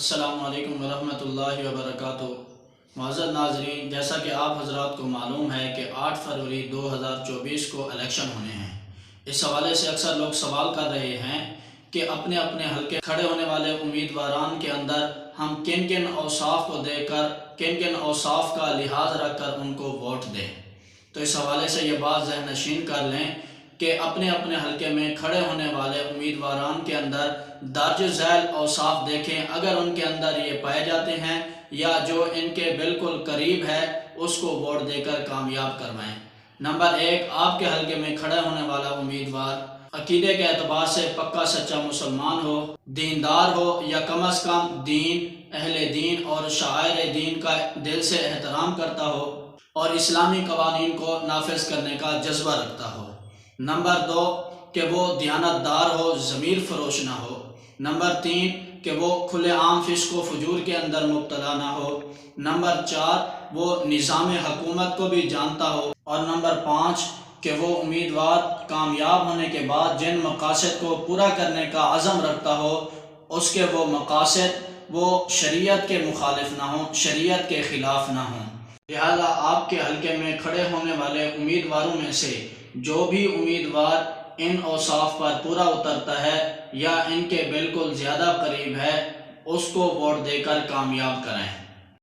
السلام علیکم ورحمۃ اللہ وبرکاتہ۔ معزز ناظرین، جیسا کہ آپ حضرات کو معلوم ہے کہ 8 فروری 2024 کو الیکشن ہونے ہیں۔ اس حوالے سے اکثر لوگ سوال کر رہے ہیں کہ اپنے اپنے حلقے کھڑے ہونے والے امیدواران کے اندر ہم کن کن اوصاف کو دے کر، کن کن اوصاف کا لحاظ رکھ کر ان کو ووٹ دیں۔ تو اس حوالے سے یہ بات ذہن نشین کر لیں کہ اپنے اپنے حلقے میں کھڑے ہونے والے امیدواران کے اندر درج ذیل اوصاف دیکھیں، اگر ان کے اندر یہ پائے جاتے ہیں یا جو ان کے بالکل قریب ہے اس کو ووٹ دے کر کامیاب کروائیں۔ نمبر 1، آپ کے حلقے میں کھڑے ہونے والا امیدوار عقیدے کے اعتبار سے پکا سچا مسلمان ہو، دیندار ہو، یا کم از کم دین، اہل دین اور شعائر دین کا دل سے احترام کرتا ہو اور اسلامی قوانین کو نافذ کرنے کا جذبہ رکھتا ہو۔ نمبر 2، کہ وہ دیانت دار ہو، ضمیر فروش نہ ہو۔ نمبر 3، کہ وہ کھلے عام فسق و فجور کے اندر مبتلا نہ ہو۔ نمبر 4، وہ نظام حکومت کو بھی جانتا ہو۔ اور نمبر 5، کہ وہ امیدوار کامیاب ہونے کے بعد جن مقاصد کو پورا کرنے کا عزم رکھتا ہو، اس کے وہ مقاصد وہ شریعت کے مخالف نہ ہوں، شریعت کے خلاف نہ ہوں۔ لہذا آپ کے حلقے میں کھڑے ہونے والے امیدواروں میں سے جو بھی امیدوار ان اوصاف پر پورا اترتا ہے یا ان کے بالکل زیادہ قریب ہے، اس کو ووٹ دے کر کامیاب کریں۔